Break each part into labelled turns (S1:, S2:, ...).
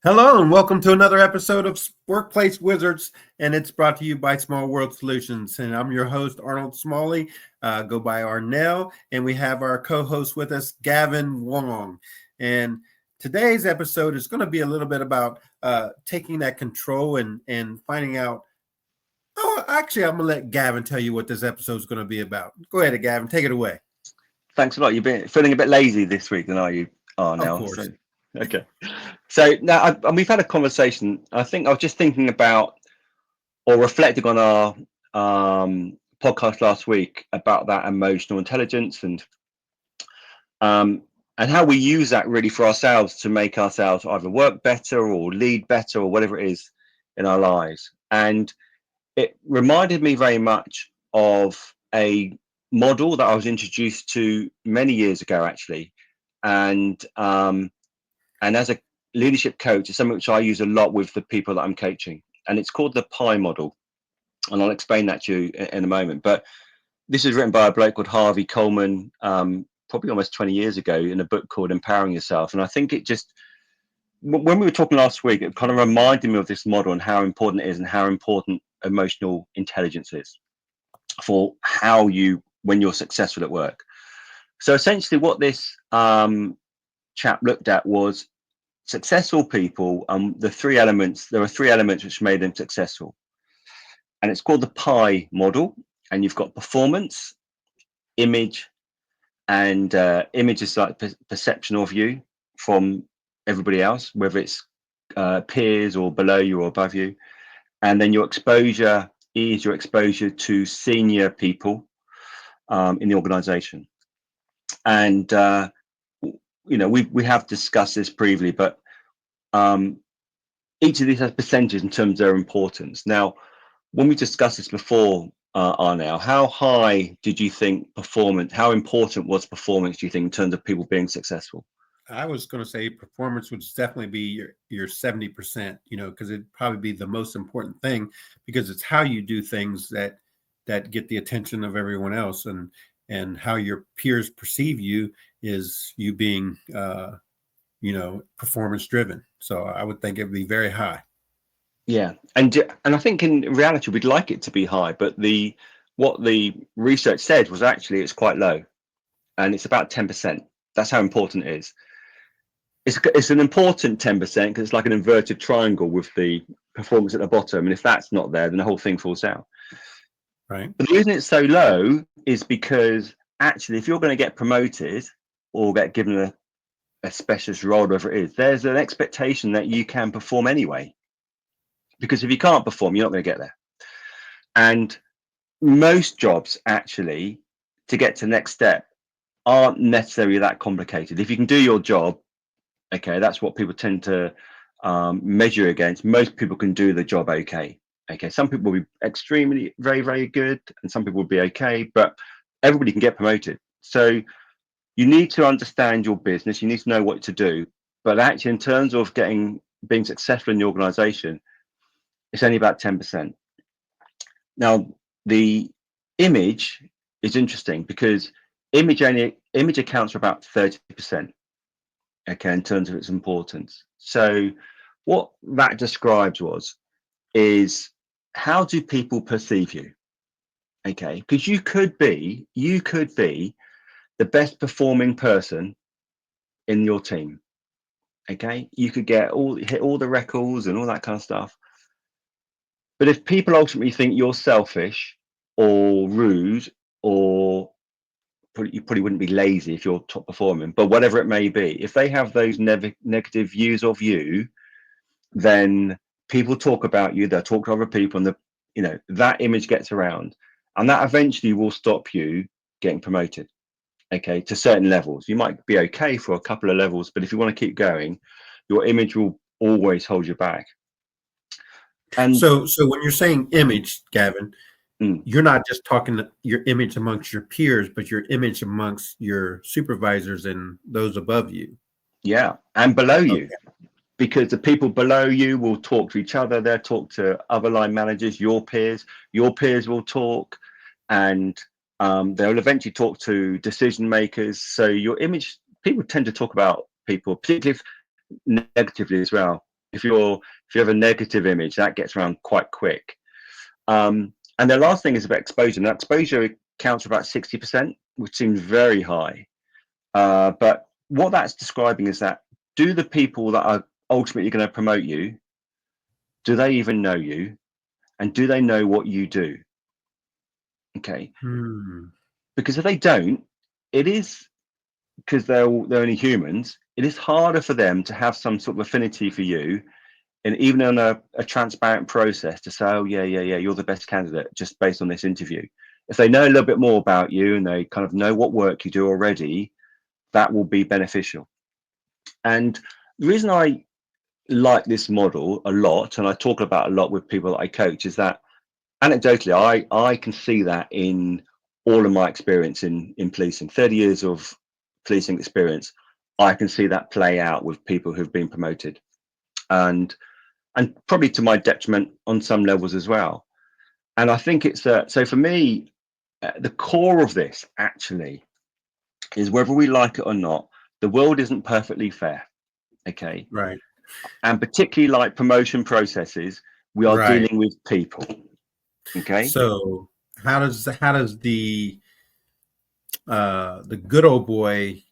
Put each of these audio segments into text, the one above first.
S1: Hello and welcome to another episode of Workplace Wizards, and it's brought to you by Small World Solutions. And I'm your host, Arnold Smalley, go by Arnell, and we have our co-host with us, Gavin Wong. And today's episode is going to be a little bit about taking that control and finding out. Oh, actually, I'm going to let Gavin tell you what this episode is going to be about. Go ahead, Gavin, take it away.
S2: Thanks a lot. You've been feeling a bit lazy this week, than are you?
S1: Of
S2: Now.
S1: course.
S2: Okay. So now we've had a conversation. I think I was just thinking about or reflecting on our podcast last week about that emotional intelligence and how we use that really for ourselves to make ourselves either work better or lead better or whatever it is in our lives. And it reminded me very much of a model that I was introduced to many years ago, actually. And as a leadership coach, it's something which I use a lot with the people that I'm coaching. And it's called the PI model. And I'll explain that to you in a moment. But this is written by a bloke called Harvey Coleman, probably almost 20 years ago, in a book called Empowering Yourself. And I think it just, when we were talking last week, it kind of reminded me of this model and how important it is and how important emotional intelligence is for how you, when you're successful at work. So essentially what this chap looked at was successful people, the three elements. There are three elements which made them successful, and it's called the PI model. And you've got performance, image, and image is like perception of you from everybody else, whether it's peers or below you or above you. And then your exposure is your exposure to senior people in the organization. And we have discussed this previously, but each of these has percentages in terms of their importance. Now, when we discussed this before, Arnell, how high did you think performance, how important was performance, do you think, in terms of people being successful?
S1: I was going to say performance would definitely be your 70%, because it'd probably be the most important thing, because it's how you do things that get the attention of everyone else, and how your peers perceive you is you being performance driven. So I would think it would be very high.
S2: Yeah, and I think in reality we'd like it to be high, but what the research said was actually it's quite low, and it's about 10%. That's how important it is. It's an important 10% because it's like an inverted triangle with the performance at the bottom, and if that's not there, then the whole thing falls down.
S1: Right.
S2: But the reason it's so low is because actually, if you're going to get promoted or get given a specialist role, whatever it is, there's an expectation that you can perform anyway. Because if you can't perform, you're not going to get there. And most jobs, actually, to get to the next step, aren't necessarily that complicated. If you can do your job, okay, that's what people tend to measure against. Most people can do the job okay. Okay, some people will be extremely, very, very good, and some people will be okay, but everybody can get promoted. So you need to understand your business. You need to know what to do. But actually, in terms of being successful in the organization, it's only about 10%. Now, the image is interesting because image accounts for about 30%, okay, in terms of its importance. So what that describes is how do people perceive you? Okay, because you could be the best performing person in your team. Okay, you could hit all the records and all that kind of stuff. But if people ultimately think you're selfish or rude, or you probably wouldn't be lazy if you're top performing, but whatever it may be, if they have those negative views of you, then people talk about you, they'll talk to other people, and that image gets around, and that eventually will stop you getting promoted, okay, to certain levels. You might be okay for a couple of levels, but if you want to keep going, your image will always hold you back. And
S1: So when you're saying image, Gavin, you're not just talking your image amongst your peers, but your image amongst your supervisors and those above you.
S2: yeah, and below you.
S1: Okay.
S2: Because the people below you will talk to each other, they'll talk to other line managers, your peers will talk, and they'll eventually talk to decision makers. So your image, people tend to talk about people, particularly negatively as well, If you have a negative image, that gets around quite quick. And the last thing is about exposure. Now, exposure counts for about 60%, which seems very high. But what that's describing is that, do the people that are ultimately going to promote you, do they even know you? And do they know what you do? Okay. Because if they don't, it is, because they're only humans, it is harder for them to have some sort of affinity for you, and even on a transparent process to say, oh yeah, you're the best candidate just based on this interview. If they know a little bit more about you and they kind of know what work you do already, that will be beneficial. And the reason I like this model a lot, and I talk about a lot with people that I coach, is that anecdotally, I can see that in all of my experience in policing, 30 years of policing experience. I can see that play out with people who've been promoted, and probably to my detriment on some levels as well. And I think it's so for me, the core of this actually is, whether we like it or not, the world isn't perfectly fair. Okay.
S1: Right.
S2: And particularly like promotion processes, we are
S1: Right.
S2: dealing with people. Okay.
S1: So how does the good old boy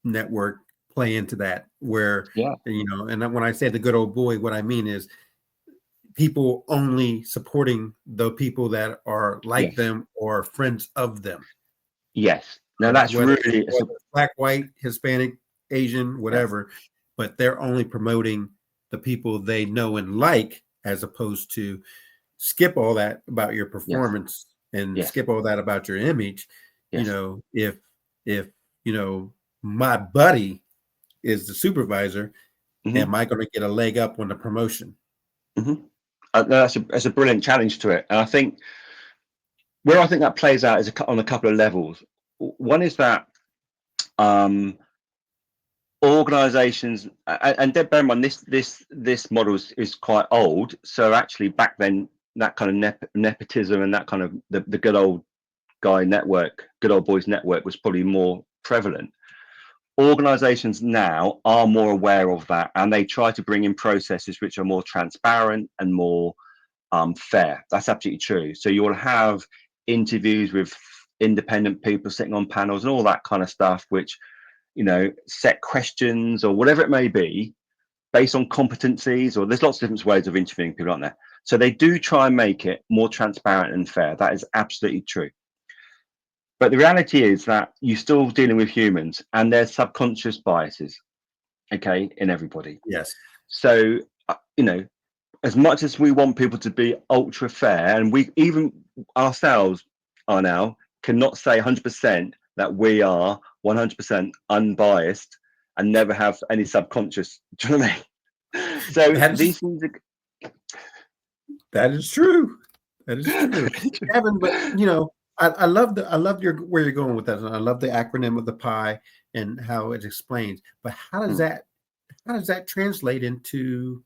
S1: network play into that? Where,
S2: Yeah.
S1: and when I say the good old boy, what I mean is people only supporting the people that are like
S2: Yes.
S1: them or friends of them.
S2: Yes. Now that's
S1: Whether
S2: really
S1: it's black, white, Hispanic, Asian, whatever, but they're only promoting the people they know and like, as opposed to skip all that about your performance and skip all that about your image. If my buddy is the supervisor, am I going to get a leg up on the promotion?
S2: That's a brilliant challenge to it. And I think where I think that plays out is on a couple of levels. One is that organizations, and bear in mind, this model is quite old. So actually back then, that kind of nepotism and that kind of the good old guy network, good old boys network, was probably more prevalent. Organizations now are more aware of that, and they try to bring in processes which are more transparent and more fair. That's absolutely true. So you'll have interviews with independent people sitting on panels and all that kind of stuff, which, set questions or whatever it may be based on competencies, or there's lots of different ways of interviewing people, aren't there? So they do try and make it more transparent and fair. That is absolutely true. But the reality is that you're still dealing with humans, and there's subconscious biases, okay, in everybody.
S1: Yes.
S2: So, as much as we want people to be ultra fair, and we even ourselves are now cannot say 100% that we are 100% unbiased and never have any subconscious. Do you know what I mean? So these things are...
S1: That is true. That is true, Gavin. But I love where you're going with that, and I love the acronym of the PI and how it explains. But how does that translate into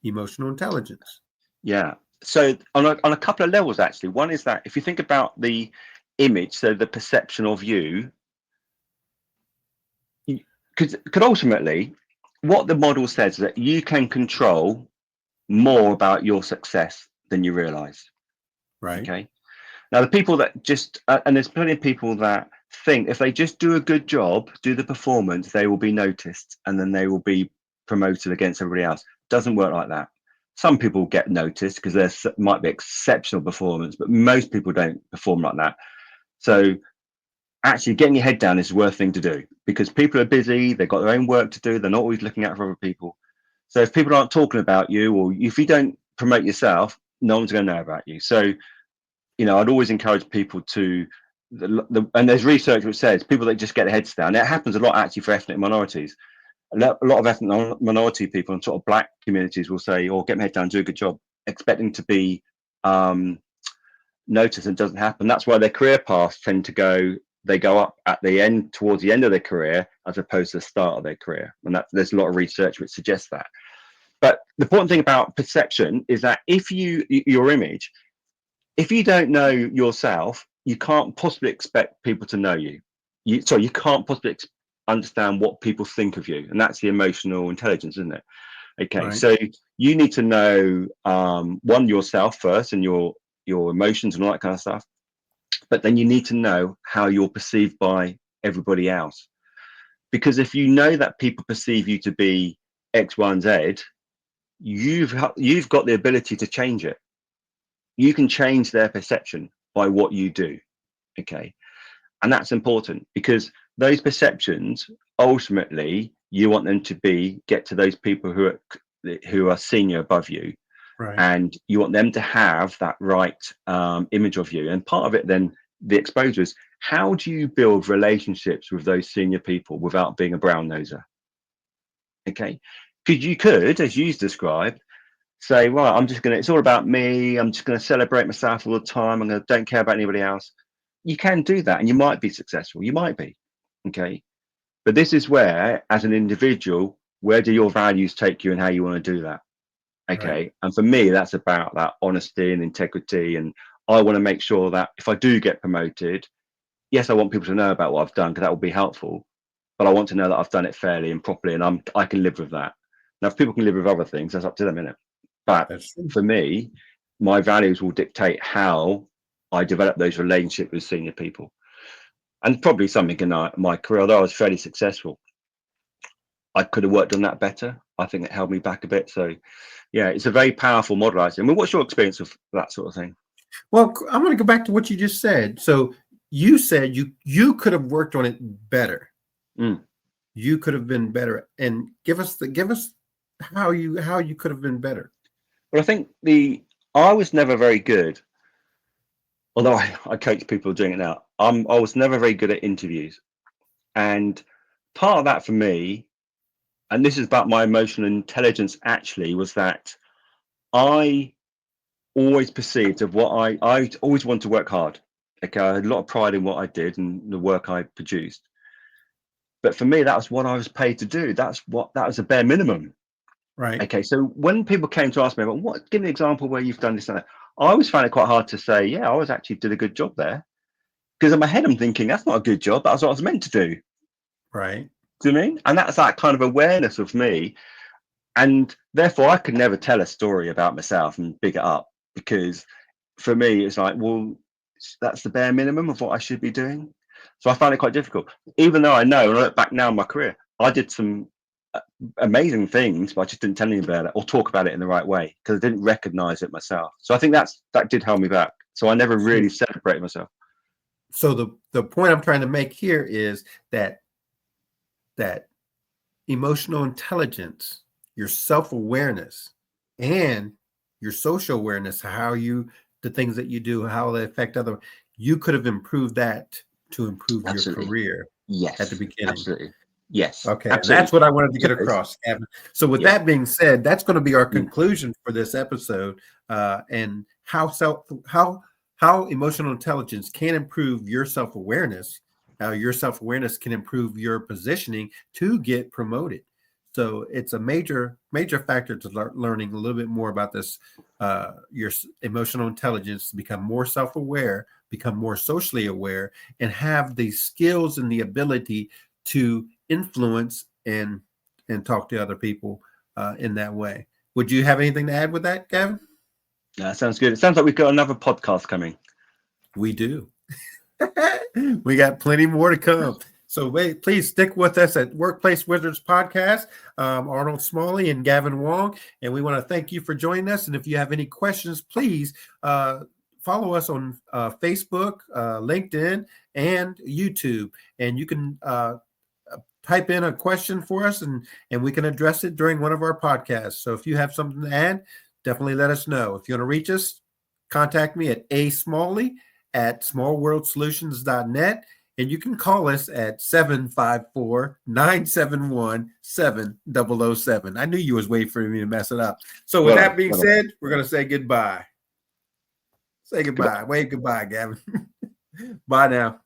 S1: emotional intelligence?
S2: Yeah. So on a couple of levels, actually. One is that if you think about the image, so the perception of you, could ultimately, what the model says is that you can control more about your success than you realize.
S1: Right.
S2: Okay. Now, the people that just, and there's plenty of people that think if they just do a good job, do the performance, they will be noticed and then they will be promoted against everybody else. Doesn't work like that. Some people get noticed because there might be exceptional performance, but most people don't perform like that. So actually getting your head down is the worst thing to do, because people are busy, they've got their own work to do, they're not always looking out for other people. So if people aren't talking about you, or if you don't promote yourself, no one's going to know about you. So I'd always encourage people to, and there's research which says people that just get their heads down. It happens a lot actually for ethnic minorities. A lot of ethnic minority people and sort of black communities will say, "Oh, get my head down, do a good job," expecting to be noticed, and it doesn't happen. That's why their career paths tend to they go up at the end, towards the end of their career, as opposed to the start of their career. And there's a lot of research which suggests that. But the important thing about perception is that if your image, if you don't know yourself, you can't possibly expect people to know you. You can't possibly understand what people think of you, and that's the emotional intelligence, isn't it? Okay,
S1: Right.
S2: so you need to know one, yourself first, and your emotions and all that kind of stuff. But then you need to know how you're perceived by everybody else. Because if you know that people perceive you to be X, Y, and Z, you've got the ability to change it. You can change their perception by what you do. Okay, and that's important because those perceptions, ultimately, you want them to get to those people who are senior above you,
S1: Right.
S2: and you want them to have that right image of you. And part of it, then, the exposure is, how do you build relationships with those senior people without being a brown noser? Okay, because you could, as you described, say, right, it's all about me. I'm just going to celebrate myself all the time. Don't care about anybody else. You can do that, and you might be successful. You might be. Okay, but this is where, as an individual, where do your values take you and how you want to do that?
S1: Right.
S2: Okay, and for me, that's about that honesty and integrity. And I want to make sure that if I do get promoted, yes, I want people to know about what I've done because that will be helpful. But I want to know that I've done it fairly and properly, and I can live with that. Now, if people can live with other things, that's up to them, innit? But
S1: That's true.
S2: for me, my values will dictate how I develop those relationships with senior people. And probably something in my career, although I was fairly successful, I could have worked on that better. I think it held me back a bit. So, yeah, it's a very powerful model. I mean, what's your experience of that sort of thing?
S1: Well, I'm going to go back to what you just said. So you said you could have worked on it better.
S2: Mm.
S1: You could have been better, and give us how you could have been better.
S2: But I think I was never very good, although I coach people doing it now. I was never very good at interviews. And part of that for me, and this is about my emotional intelligence actually, was that I always perceived of what I always wanted to work hard. Okay, I had a lot of pride in what I did and the work I produced. But for me, that was what I was paid to do. That was the bare minimum.
S1: Right.
S2: Okay, so when people came to ask me about give me an example where you've done this and that, I always found it quite hard to say, yeah, I was actually did a good job there. Because in my head, I'm thinking that's not a good job. That's what I was meant to do.
S1: Right.
S2: Do you know what I mean? And that's that kind of awareness of me. And therefore, I could never tell a story about myself and big it up because for me, it's like, well, that's the bare minimum of what I should be doing. So I found it quite difficult, even though I know, and I look back now in my career, I did some amazing things, but I just didn't tell anybody about it or talk about it in the right way because I didn't recognize it myself. So I think that did hold me back. So I never really celebrated myself.
S1: So the point I'm trying to make here is that emotional intelligence, your self-awareness, and your social awareness, the things that you do, how they affect other, you could have improved that to improve your
S2: Absolutely.
S1: career at the
S2: Yes.
S1: beginning.
S2: Absolutely. Yes.
S1: Okay, and
S2: Absolutely.
S1: that's what I wanted to get
S2: Because,
S1: across, Gavin. So with
S2: yeah.
S1: that being said, that's going to be our
S2: Mm.
S1: conclusion for this episode, and how emotional intelligence can improve your self-awareness, how your self-awareness can improve your positioning to get promoted. So it's a major factor to learning a little bit more about this, your emotional intelligence, to become more self-aware, become more socially aware, and have the skills and the ability to influence and talk to other people in that way. Would you have anything to add with that, Gavin?
S2: That sounds good. It sounds like we've got another podcast coming.
S1: We do. We got plenty more to come. So please stick with us at Workplace Wizards Podcast, Arnold Smalley and Gavin Wong. And we want to thank you for joining us. And if you have any questions, please follow us on Facebook, LinkedIn, and YouTube. And you can type in a question for us and we can address it during one of our podcasts. So if you have something to add, definitely let us know. If you want to reach us, contact me at asmalley@smallworldsolutions.net. And you can call us at 754-971-7007. I knew you was waiting for me to mess it up. So with that being said, we're going to say goodbye. Say goodbye. Wave goodbye, Gavin. Bye now.